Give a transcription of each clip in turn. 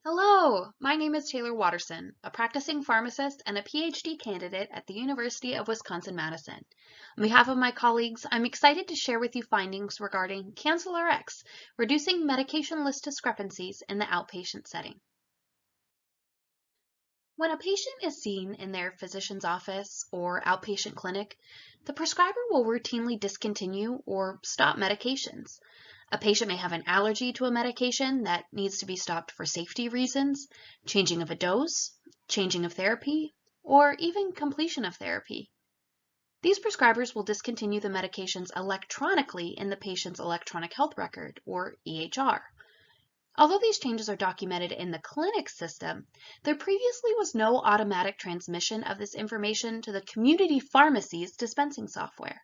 Hello, my name is Taylor Watterson, a practicing pharmacist and a PhD candidate at the University of Wisconsin-Madison. On behalf of my colleagues, I'm excited to share with you findings regarding CancelRx, reducing medication list discrepancies in the outpatient setting. When a patient is seen in their physician's office or outpatient clinic, the prescriber will routinely discontinue or stop medications. A patient may have an allergy to a medication that needs to be stopped for safety reasons, changing of a dose, changing of therapy, or even completion of therapy. These prescribers will discontinue the medications electronically in the patient's electronic health record, or EHR. Although these changes are documented in the clinic system, there previously was no automatic transmission of this information to the community pharmacy's dispensing software.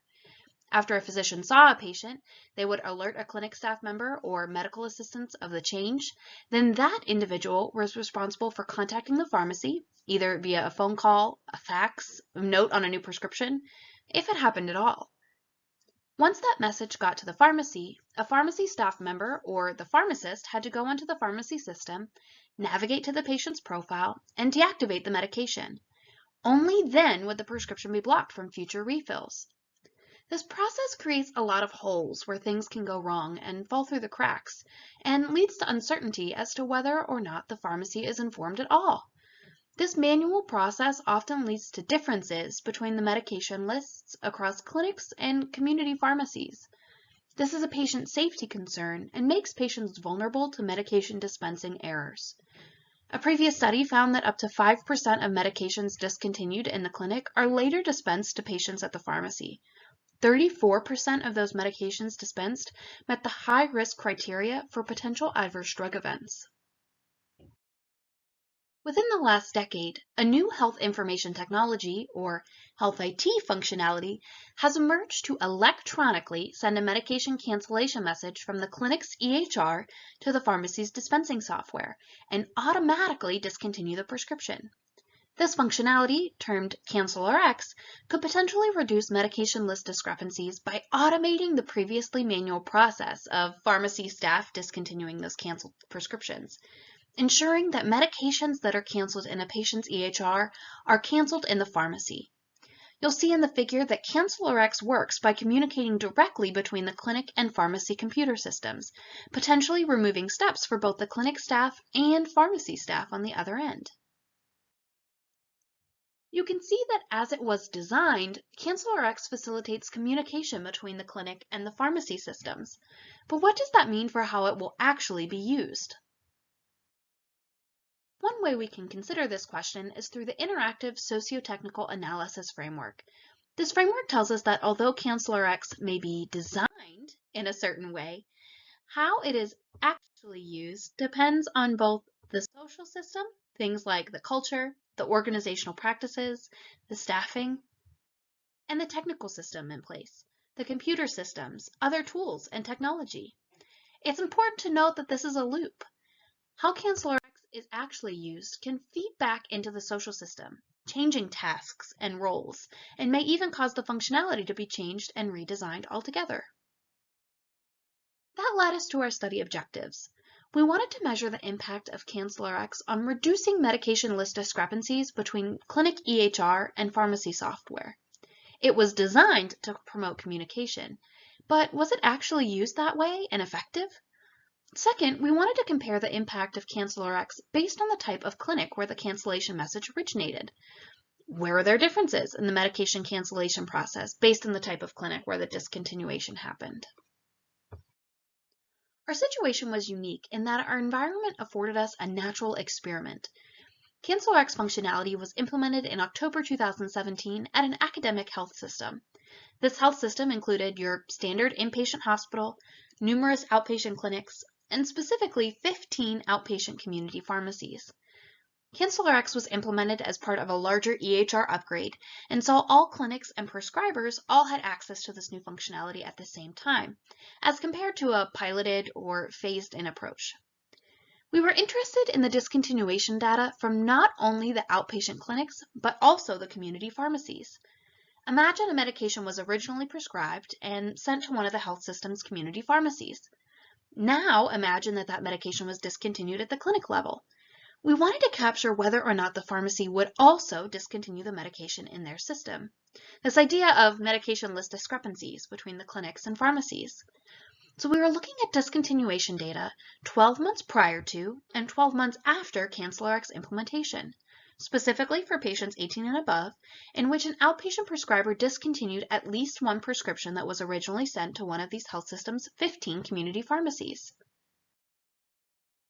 After a physician saw a patient, they would alert a clinic staff member or medical assistants of the change. Then that individual was responsible for contacting the pharmacy, either via a phone call, a fax, a note on a new prescription, if it happened at all. Once that message got to the pharmacy, a pharmacy staff member or the pharmacist had to go into the pharmacy system, navigate to the patient's profile, and deactivate the medication. Only then would the prescription be blocked from future refills. This process creates a lot of holes where things can go wrong and fall through the cracks, and leads to uncertainty as to whether or not the pharmacy is informed at all. This manual process often leads to differences between the medication lists across clinics and community pharmacies. This is a patient safety concern and makes patients vulnerable to medication dispensing errors. A previous study found that up to 5% of medications discontinued in the clinic are later dispensed to patients at the pharmacy. 34% of those medications dispensed met the high-risk criteria for potential adverse drug events. Within the last decade, a new health information technology, or health IT functionality, has emerged to electronically send a medication cancellation message from the clinic's EHR to the pharmacy's dispensing software and automatically discontinue the prescription. This functionality, termed CancelRx, could potentially reduce medication list discrepancies by automating the previously manual process of pharmacy staff discontinuing those canceled prescriptions, ensuring that medications that are canceled in a patient's EHR are canceled in the pharmacy. You'll see in the figure that CancelRx works by communicating directly between the clinic and pharmacy computer systems, potentially removing steps for both the clinic staff and pharmacy staff on the other end. You can see that as it was designed, CancelRx facilitates communication between the clinic and the pharmacy systems. But what does that mean for how it will actually be used? One way we can consider this question is through the interactive socio-technical analysis framework. This framework tells us that although CancelRx may be designed in a certain way, how it is actually used depends on both the social system, things like the culture, the organizational practices, the staffing, and the technical system in place, the computer systems, other tools, and technology. It's important to note that this is a loop. How CancelRx is actually used can feed back into the social system, changing tasks and roles, and may even cause the functionality to be changed and redesigned altogether. That led us to our study objectives. We wanted to measure the impact of CancelRx on reducing medication list discrepancies between clinic EHR and pharmacy software. It was designed to promote communication, but was it actually used that way and effective? Second, we wanted to compare the impact of CancelRx based on the type of clinic where the cancellation message originated. Where are there differences in the medication cancellation process based on the type of clinic where the discontinuation happened? Our situation was unique in that our environment afforded us a natural experiment. CancelRx functionality was implemented in October 2017 at an academic health system. This health system included your standard inpatient hospital, numerous outpatient clinics, and specifically 15 outpatient community pharmacies. CancelRx was implemented as part of a larger EHR upgrade, and so all clinics and prescribers all had access to this new functionality at the same time, as compared to a piloted or phased-in approach. We were interested in the discontinuation data from not only the outpatient clinics, but also the community pharmacies. Imagine a medication was originally prescribed and sent to one of the health system's community pharmacies. Now imagine that that medication was discontinued at the clinic level. We wanted to capture whether or not the pharmacy would also discontinue the medication in their system. This idea of medication list discrepancies between the clinics and pharmacies. So we were looking at discontinuation data 12 months prior to and 12 months after CancelRx implementation, specifically for patients 18 and above, in which an outpatient prescriber discontinued at least one prescription that was originally sent to one of these health systems' 15 community pharmacies.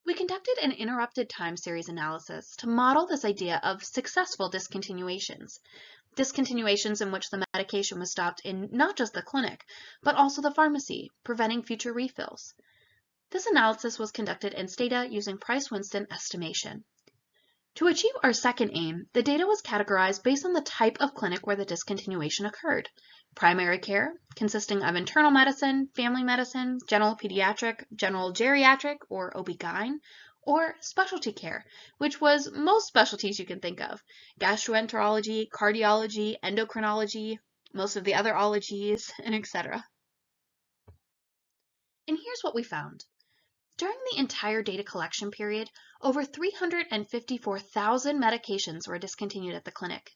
We conducted an interrupted time series analysis to model this idea of successful discontinuations in which the medication was stopped in not just the clinic, but also the pharmacy, preventing future refills. This analysis was conducted in Stata using Price-Winston estimation. To achieve our second aim, the data was categorized based on the type of clinic where the discontinuation occurred. Primary care, consisting of internal medicine, family medicine, general pediatric, general geriatric, or OB-GYN, or specialty care, which was most specialties you can think of: gastroenterology, cardiology, endocrinology, most of the other ologies, and etc. And here's what we found. During the entire data collection period, over 354,000 medications were discontinued at the clinic.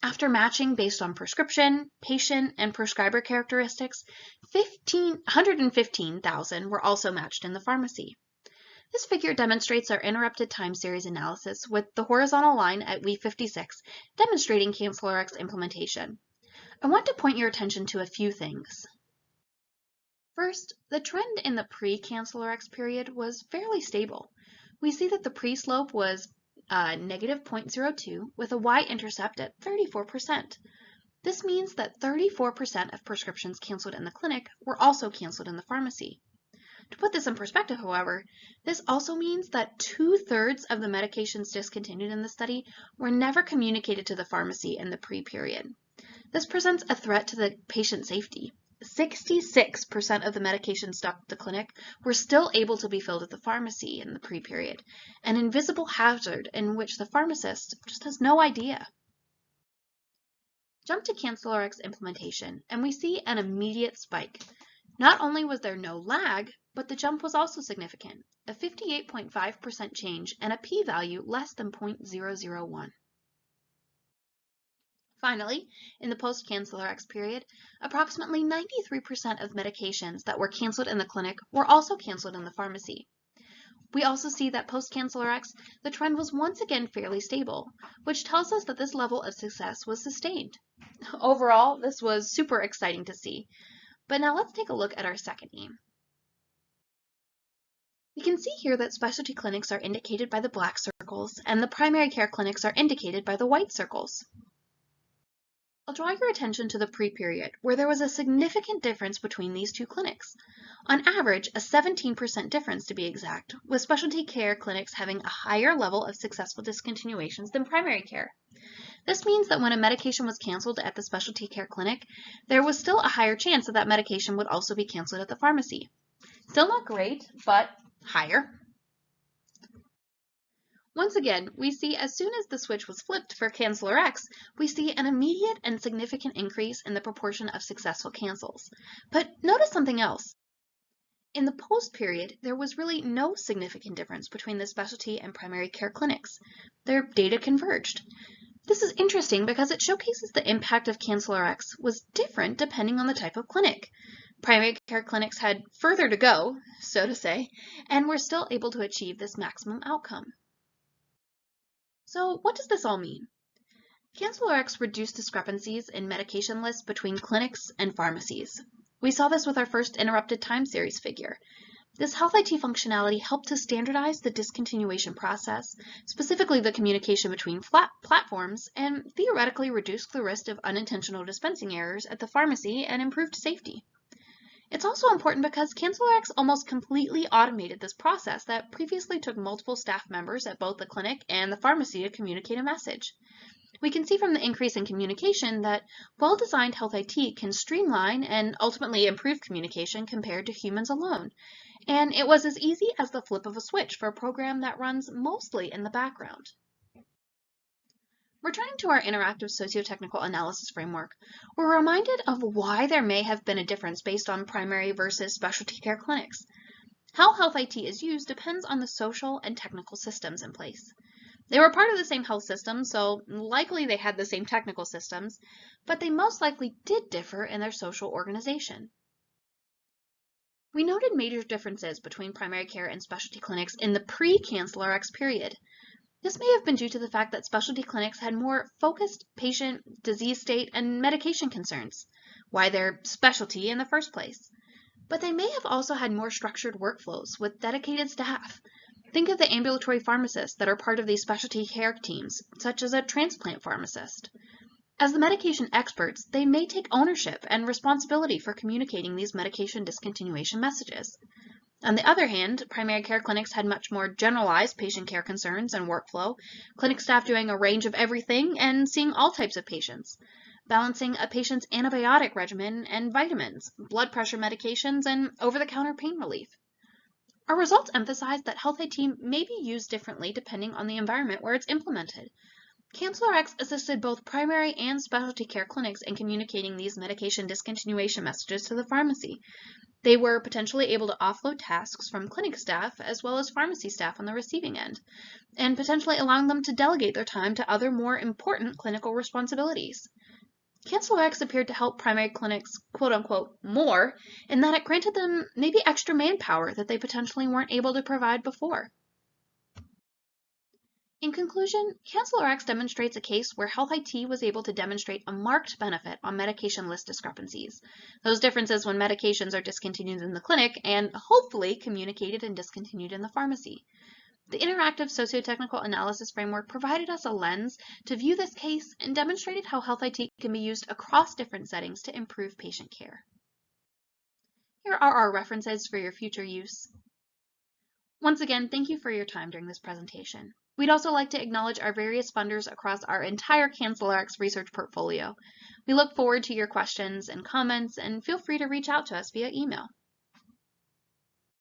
After matching based on prescription, patient, and prescriber characteristics, 115,000 were also matched in the pharmacy. This figure demonstrates our interrupted time series analysis with the horizontal line at week 56 demonstrating CancelRx implementation. I want to point your attention to a few things. First, the trend in the pre-CancelRx period was fairly stable. We see that the pre-slope was negative 0.02 with a y-intercept at 34%. This means that 34% of prescriptions canceled in the clinic were also canceled in the pharmacy. To put this in perspective, however, this also means that 2/3 of the medications discontinued in the study were never communicated to the pharmacy in the pre-period. This presents a threat to the patient safety. 66% of the medications stopped at the clinic were still able to be filled at the pharmacy in the pre-period, an invisible hazard in which the pharmacist just has no idea. Jump to CancelRx implementation, and we see an immediate spike. Not only was there no lag, but the jump was also significant, a 58.5% change and a p-value less than 0.001. Finally, in the post-CancelRx period, approximately 93% of medications that were canceled in the clinic were also canceled in the pharmacy. We also see that post-CancelRx, the trend was once again fairly stable, which tells us that this level of success was sustained. Overall, this was super exciting to see. But now let's take a look at our second aim. We can see here that specialty clinics are indicated by the black circles, and the primary care clinics are indicated by the white circles. I'll draw your attention to the pre-period, where there was a significant difference between these two clinics. On average, a 17% difference to be exact, with specialty care clinics having a higher level of successful discontinuations than primary care. This means that when a medication was canceled at the specialty care clinic, there was still a higher chance that that medication would also be canceled at the pharmacy. Still not great, but higher. Once again, we see as soon as the switch was flipped for CancelRx, we see an immediate and significant increase in the proportion of successful cancels. But notice something else. In the post period, there was really no significant difference between the specialty and primary care clinics. Their data converged. This is interesting because it showcases the impact of CancelRx was different depending on the type of clinic. Primary care clinics had further to go, so to say, and were still able to achieve this maximum outcome. So what does this all mean? CancelRx reduced discrepancies in medication lists between clinics and pharmacies. We saw this with our first interrupted time series figure. This health IT functionality helped to standardize the discontinuation process, specifically the communication between platforms, and theoretically reduced the risk of unintentional dispensing errors at the pharmacy and improved safety. It's also important because CancelRx almost completely automated this process that previously took multiple staff members at both the clinic and the pharmacy to communicate a message. We can see from the increase in communication that well-designed health IT can streamline and ultimately improve communication compared to humans alone. And it was as easy as the flip of a switch for a program that runs mostly in the background. Returning to our interactive socio-technical analysis framework, we're reminded of why there may have been a difference based on primary versus specialty care clinics. How health IT is used depends on the social and technical systems in place. They were part of the same health system, so likely they had the same technical systems, but they most likely did differ in their social organization. We noted major differences between primary care and specialty clinics in the pre-CancelRx period. This may have been due to the fact that specialty clinics had more focused patient, disease state, and medication concerns, why they're specialty in the first place. But they may have also had more structured workflows with dedicated staff. Think of the ambulatory pharmacists that are part of these specialty care teams, such as a transplant pharmacist. As the medication experts, they may take ownership and responsibility for communicating these medication discontinuation messages. On the other hand, primary care clinics had much more generalized patient care concerns and workflow, clinic staff doing a range of everything and seeing all types of patients, balancing a patient's antibiotic regimen and vitamins, blood pressure medications, and over-the-counter pain relief. Our results emphasize that health IT may be used differently depending on the environment where it's implemented. CancelRx assisted both primary and specialty care clinics in communicating these medication discontinuation messages to the pharmacy. They were potentially able to offload tasks from clinic staff as well as pharmacy staff on the receiving end, and potentially allowing them to delegate their time to other more important clinical responsibilities. CancelRx appeared to help primary clinics, quote-unquote, more, in that it granted them maybe extra manpower that they potentially weren't able to provide before. In conclusion, CancelRx demonstrates a case where health IT was able to demonstrate a marked benefit on medication list discrepancies, those differences when medications are discontinued in the clinic and hopefully communicated and discontinued in the pharmacy. The interactive socio-technical analysis framework provided us a lens to view this case and demonstrated how health IT can be used across different settings to improve patient care. Here are our references for your future use. Once again, thank you for your time during this presentation. We'd also like to acknowledge our various funders across our entire CancelRx research portfolio. We look forward to your questions and comments, and feel free to reach out to us via email.